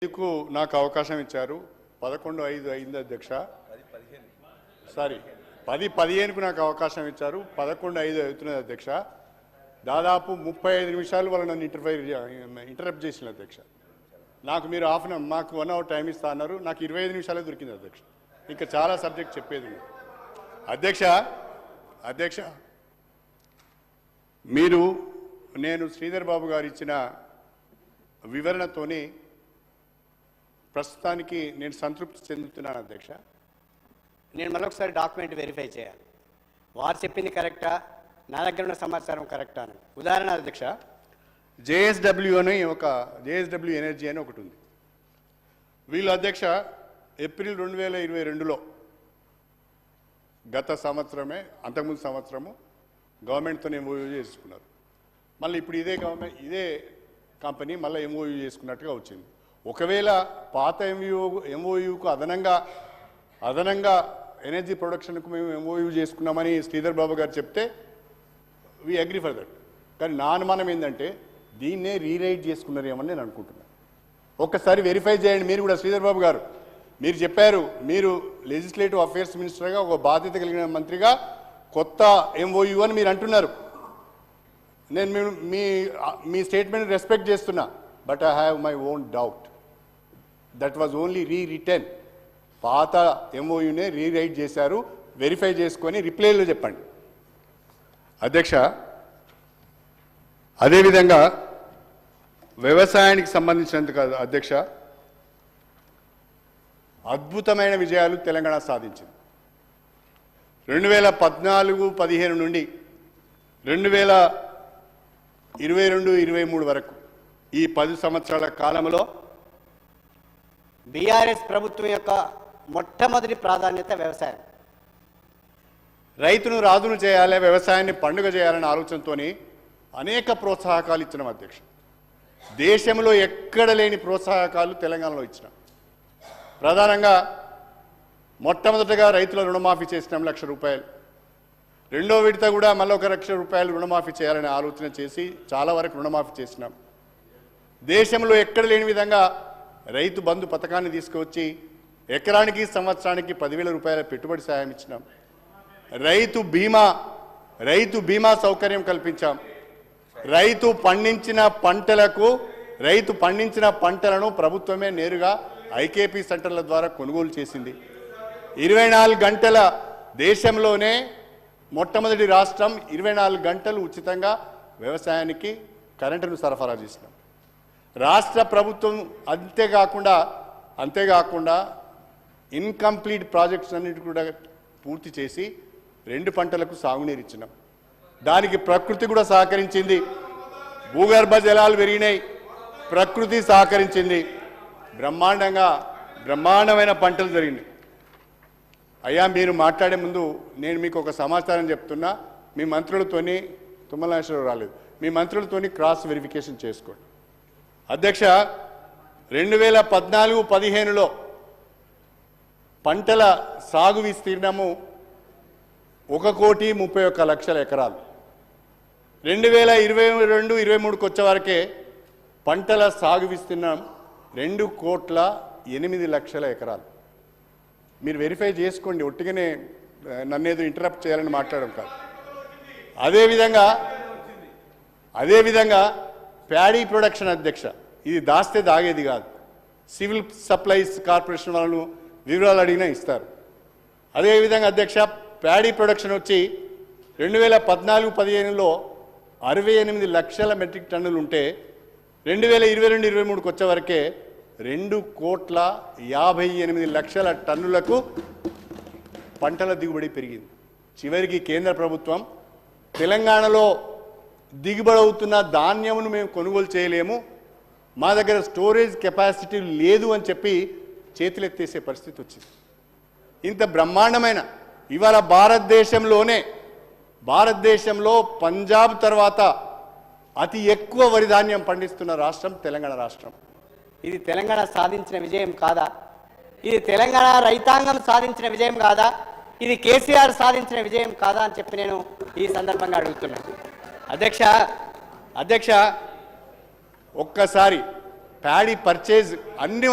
ఎందుకు నాకు అవకాశం ఇచ్చారు 11:05 అయింది అధ్యక్ష సారీ 10:15కు నాకు అవకాశం ఇచ్చారు 11:05 అవుతున్నది అధ్యక్ష దాదాపు 35 నిమిషాలు వాళ్ళు నన్ను ఇంటరప్ట్ చేసిన అధ్యక్ష నాకు మీరు మాకు 1 అవర్ టైం ఇస్తా అన్నారు నాకు 25 నిమిషాలే దొరికింది అధ్యక్ష ఇంకా చాలా సబ్జెక్ట్ చెప్పేది అధ్యక్ష మీరు నేను శ్రీధర్ బాబు గారు ఇచ్చిన వివరణతోని ప్రస్తుతానికి నేను సంతృప్తి చెందుతున్నాను అధ్యక్ష. నేను మరొకసారి డాక్యుమెంట్ వెరిఫై చేయాలి వారు చెప్పింది కరెక్టా నా దగ్గర ఉన్న సమాచారం కరెక్టా అని. ఉదాహరణ అధ్యక్ష జేఎస్డబ్ల్యూ ఎనర్జీ అని ఒకటి ఉంది. వీళ్ళు అధ్యక్ష ఏప్రిల్ 2022లో గత సంవత్సరమే అంతకుముందు సంవత్సరము గవర్నమెంట్తో ఎంఓయూ చేసుకున్నారు. మళ్ళీ ఇప్పుడు ఇదే కంపెనీ మళ్ళీ ఎంఓయూ చేసుకున్నట్టుగా వచ్చింది. ఒకవేళ పాత ఎంఓయూకు అదనంగా ఎనర్జీ ప్రొడక్షన్కు మేము ఎంఓయూ చేసుకున్నామని శ్రీధర్ బాబు గారు చెప్తే వీ అగ్రీ ఫర్ దట్. కానీ నా అనుమానం ఏంటంటే దీన్నే రీరైట్ చేసుకున్నారేమని నేను అనుకుంటున్నాను. ఒక్కసారి వెరిఫై చేయండి మీరు కూడా. శ్రీధర్ బాబు గారు మీరు చెప్పారు మీరు లెజిస్లేటివ్ అఫేర్స్ మినిస్టర్గా ఒక బాధ్యత కలిగిన మంత్రిగా కొత్త ఎంఓయూ అని మీరు అంటున్నారు. నేను మీ స్టేట్మెంట్ రెస్పెక్ట్ చేస్తున్నా. But I have my own doubt. That was only re-return. పాత ఎంఓయూనే రీరైట్ చేశారు. వెరిఫై చేసుకొని రిప్లైలో చెప్పండి అధ్యక్ష. అదేవిధంగా వ్యవసాయానికి సంబంధించినందుకు అధ్యక్ష అద్భుతమైన విజయాలు తెలంగాణ సాధించింది. 2014-15 నుండి 2022-23 వరకు ఈ 10 సంవత్సరాల కాలంలో బీఆర్ఎస్ ప్రభుత్వం యొక్క మొట్టమొదటి ప్రాధాన్యత వ్యవసాయం. రైతును రాజును చేయాలి, వ్యవసాయాన్ని పండుగ చేయాలనే ఆలోచనతో అనేక ప్రోత్సాహకాలు ఇచ్చినాం అధ్యక్ష. దేశంలో ఎక్కడ లేని ప్రోత్సాహకాలు తెలంగాణలో ఇచ్చినాం. ప్రధానంగా మొట్టమొదటగా రైతుల రుణమాఫీ చేసినాం 1,00,000 రూపాయలు. రెండో విడత కూడా మళ్ళీ 1,00,000 రూపాయలు రుణమాఫీ చేయాలనే ఆలోచన చేసి చాలా వరకు రుణమాఫీ చేసినాం. దేశంలో ఎక్కడ లేని విధంగా రైతు బంధు పథకాన్ని తీసుకువచ్చి ఎకరానికి సంవత్సరానికి 10,000 రూపాయల పెట్టుబడి సాయం ఇచ్చినాం. రైతు బీమా సౌకర్యం కల్పించాం. రైతు పండించిన పంటలను ప్రభుత్వమే నేరుగా ఐకేపీ సెంటర్ల ద్వారా కొనుగోలు చేసింది. 24 గంటల దేశంలోనే మొట్టమొదటి రాష్ట్రం 24 గంటలు ఉచితంగా వ్యవసాయానికి కరెంటును సరఫరా చేసినాం. రాష్ట్ర ప్రభుత్వం అంతేకాకుండా ఇన్కంప్లీట్ ప్రాజెక్ట్స్ అన్నిటి కూడా పూర్తి చేసి 2 పంటలకు సాగునీరు ఇచ్చినాం. దానికి ప్రకృతి కూడా సహకరించింది. భూగర్భ జలాలు పెరిగినాయి, ప్రకృతి సహకరించింది. బ్రహ్మాండమైన పంటలు జరిగినాయి. అయ్యా మీరు మాట్లాడే ముందు నేను మీకు ఒక సమాచారం చెప్తున్నా. మీ మంత్రులతోని తుమ్మల నాగేశ్వరరావు రాలేదు, మీ మంత్రులతోని క్రాస్ వెరిఫికేషన్ చేసుకోండి అధ్యక్ష. 2014-15లో పంటల సాగు విస్తీర్ణము 1,31,00,000 ఎకరాలు. 2022-23కు వచ్చే వరకే పంటల సాగు విస్తీర్ణం 2,08,00,000 ఎకరాలు. మీరు వెరిఫై చేసుకోండి, ఒట్టిగానే నన్నేదో ఇంటరప్ట్ చేయాలని మాట్లాడడం కాదు. అదేవిధంగా ప్యాడీ ప్రొడక్షన్ అధ్యక్ష, ఇది దాస్తే దాగేది కాదు. సివిల్ సప్లైస్ కార్పొరేషన్ వాళ్ళను వివరాలు అడిగినా ఇస్తారు. అదేవిధంగా అధ్యక్ష ప్యాడీ ప్రొడక్షన్ వచ్చి 2014-15లో 68 లక్షల మెట్రిక్ టన్నులు ఉంటే 2022-23కు వచ్చే వరకే 2,58,00,000 టన్నులకు పంటల దిగుబడి పెరిగింది. చివరికి కేంద్ర ప్రభుత్వం తెలంగాణలో దిగుబడి అవుతున్న ధాన్యమును మేము కొనుగోలు చేయలేము, మా దగ్గర స్టోరేజ్ కెపాసిటీ లేదు అని చెప్పి చేతులెత్తేసే పరిస్థితి వచ్చింది. ఇంత బ్రహ్మాండమైన ఇవాళ భారతదేశంలో పంజాబ్ తర్వాత అతి ఎక్కువ వరి ధాన్యం పండిస్తున్న రాష్ట్రం తెలంగాణ రాష్ట్రం. ఇది తెలంగాణ సాధించిన విజయం కాదా? ఇది తెలంగాణ రైతాంగం సాధించిన విజయం కాదా? ఇది కేసీఆర్ సాధించిన విజయం కాదా అని చెప్పి నేను ఈ సందర్భంగా అడుగుతున్నాను అధ్యక్ష. ఒక్కసారి ప్యాడీ పర్చేజ్ అన్నీ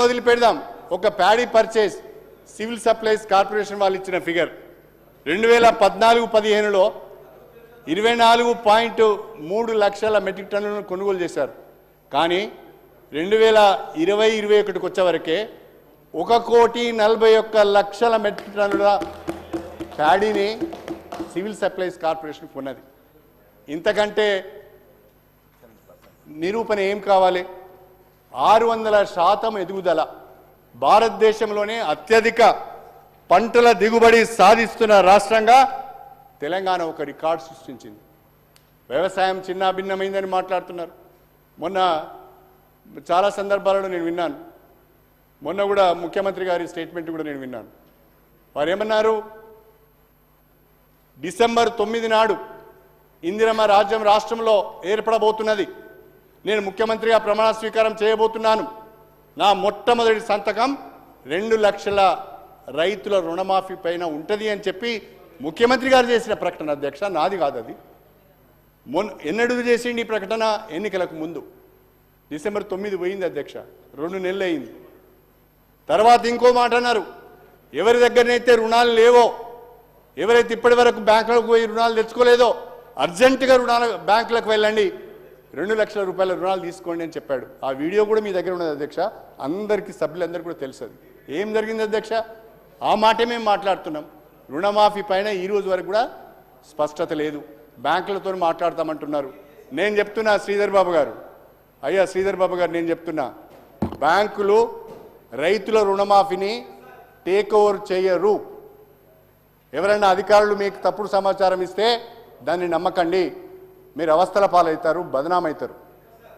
వదిలిపెడదాం ఒక paddy purchase civil supplies corporation వాళ్ళు ఇచ్చిన ఫిగర్ 2014-15లో 24.3 లక్షల మెట్రిక్ టన్నులను కొనుగోలు చేశారు. కానీ 2020-21 వచ్చేవరకే 1,41,00,000 మెట్రిక్ టన్నుల ప్యాడీని సివిల్ సప్లైస్ కార్పొరేషన్ కొన్నది. ఇంతకంటే నిరూపణ ఏం కావాలి? 600% ఎదుగుదల, భారతదేశంలోనే అత్యధిక పంటల దిగుబడి సాధిస్తున్న రాష్ట్రంగా తెలంగాణ ఒక రికార్డు సృష్టించింది. వ్యవసాయం చిన్న భిన్నమైందని మాట్లాడుతున్నారు. మొన్న చాలా సందర్భాలలో నేను విన్నాను, మొన్న కూడా ముఖ్యమంత్రి గారి స్టేట్మెంట్ కూడా నేను విన్నాను. వారు ఏమన్నారు? డిసెంబర్ 9 నాడు ఇందిరమ్మ రాజ్యం రాష్ట్రంలో ఏర్పడబోతున్నది. నేను ముఖ్యమంత్రిగా ప్రమాణ స్వీకారం చేయబోతున్నాను. నా మొట్టమొదటి సంతకం 2 లక్షల రైతుల రుణమాఫీ పైన ఉంటుంది అని చెప్పి ముఖ్యమంత్రి గారు చేసిన ప్రకటన అధ్యక్ష, నాది కాదు అది. ఎన్నడూ చేసిండి ఈ ప్రకటన? ఎన్నికలకు ముందు. డిసెంబర్ 9 పోయింది అధ్యక్ష, 2 నెలలు అయింది. తర్వాత ఇంకో మాట అన్నారు, ఎవరి దగ్గరనైతే రుణాలు లేవో, ఎవరైతే ఇప్పటి వరకు బ్యాంకులకు పోయి రుణాలు తెచ్చుకోలేదో అర్జెంటుగా బ్యాంకులకు వెళ్ళండి, 2 లక్షల రూపాయల రుణాలు తీసుకోండి అని చెప్పాడు. ఆ వీడియో కూడా మీ దగ్గర ఉన్నది అధ్యక్ష, అందరికీ సభ్యులందరికీ కూడా తెలుసు. అది ఏం జరిగింది అధ్యక్ష? ఆ మాటే మేము మాట్లాడుతున్నాం. రుణమాఫీ పైన ఈ రోజు వరకు కూడా స్పష్టత లేదు. బ్యాంకులతో మాట్లాడతామంటున్నారు. నేను చెప్తున్నా శ్రీధర్ బాబు గారు, అయ్యా శ్రీధర్ బాబు గారు, నేను చెప్తున్నా, బ్యాంకులు రైతుల రుణమాఫీని టేక్ ఓవర్ చేయరు. ఎవరైనా అధికారులు మీకు తప్పుడు సమాచారం ఇస్తే దాన్ని నమ్మకండి, మీరు అవస్థల పాలవుతారు, బదనామవుతారు.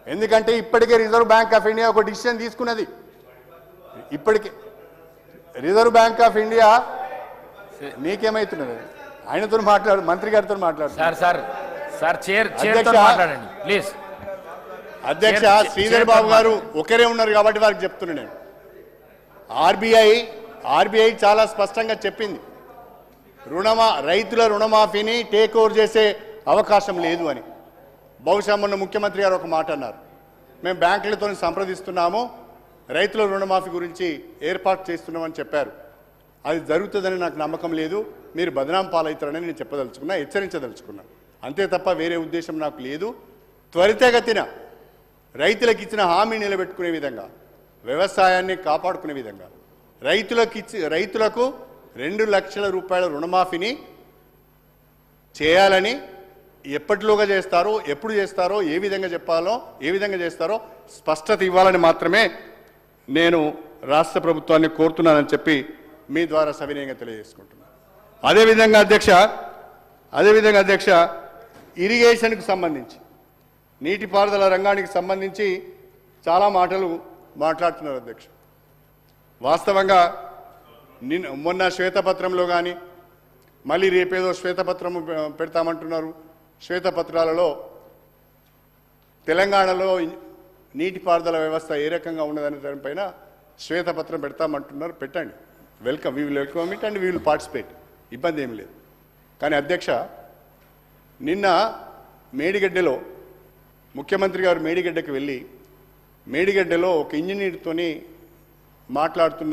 ఎందుకంటే ఇప్పటికే రిజర్వ్ బ్యాంక్ ఆఫ్ ఇండియా ఒక డిసిషన్ తీసుకున్నది. ఇప్పటికే రిజర్వ్ బ్యాంక్ ఆఫ్ ఇండియా నీకేమైతున్నది? ఆయనతో మాట్లాడు, మంత్రి గారితో మాట్లాడు. అధ్యక్ష శ్రీధర్ బాబు గారు ఒకరే ఉన్నారు కాబట్టి వారికి చెప్తున్నా నేను. ఆర్బీఐ చాలా స్పష్టంగా చెప్పింది, రైతుల రుణమాఫీని టేక్ ఓవర్ చేసే అవకాశం లేదు అని. బహుశా మొన్న ముఖ్యమంత్రి గారు ఒక మాట అన్నారు, మేము బ్యాంకులతో సంప్రదిస్తున్నాము, రైతుల రుణమాఫీ గురించి ఏర్పాటు చేస్తున్నామని చెప్పారు. అది జరుగుతుందని నాకు నమ్మకం లేదు, మీరు బదనాం పాలవుతారని నేను చెప్పదలుచుకున్నా, హెచ్చరించదలుచుకున్నా. అంతే తప్ప వేరే ఉద్దేశం నాకు లేదు. త్వరితగతిన రైతులకు ఇచ్చిన హామీ నిలబెట్టుకునే విధంగా, వ్యవసాయాన్ని కాపాడుకునే విధంగా రైతులకు 2 లక్షల రూపాయల రుణమాఫీని చేయాలని, ఎప్పటిలోగా చేస్తారో, ఎప్పుడు చేస్తారో, ఏ విధంగా చెప్పాలో, ఏ విధంగా చేస్తారో స్పష్టత ఇవ్వాలని మాత్రమే నేను రాష్ట్ర ప్రభుత్వాన్ని కోరుతున్నానని చెప్పి మీ ద్వారా సవినయంగా తెలియజేసుకుంటున్నాను. అదేవిధంగా అధ్యక్ష ఇరిగేషన్కు సంబంధించి, నీటిపారుదల రంగానికి సంబంధించి చాలా మాటలు మాట్లాడుతున్నారు అధ్యక్ష. వాస్తవంగా మొన్న శ్వేతపత్రంలో కానీ, మళ్ళీ రేపేదో శ్వేతపత్రం పెడతామంటున్నారు. శ్వేతపత్రాలలో తెలంగాణలో నీటిపారుదల వ్యవస్థ ఏ రకంగా ఉన్నదనే దానిపైన శ్వేతపత్రం పెడతామంటున్నారు. పెట్టండి, welcome, we will welcome it and we will participate, ఇబ్బంది ఏమి లేదు. కానీ అధ్యక్ష, నిన్న మేడిగడ్డలో ముఖ్యమంత్రి గారు మేడిగడ్డకు వెళ్ళి మేడిగడ్డలో ఒక ఇంజనీర్తోని మాట్లాడుతున్న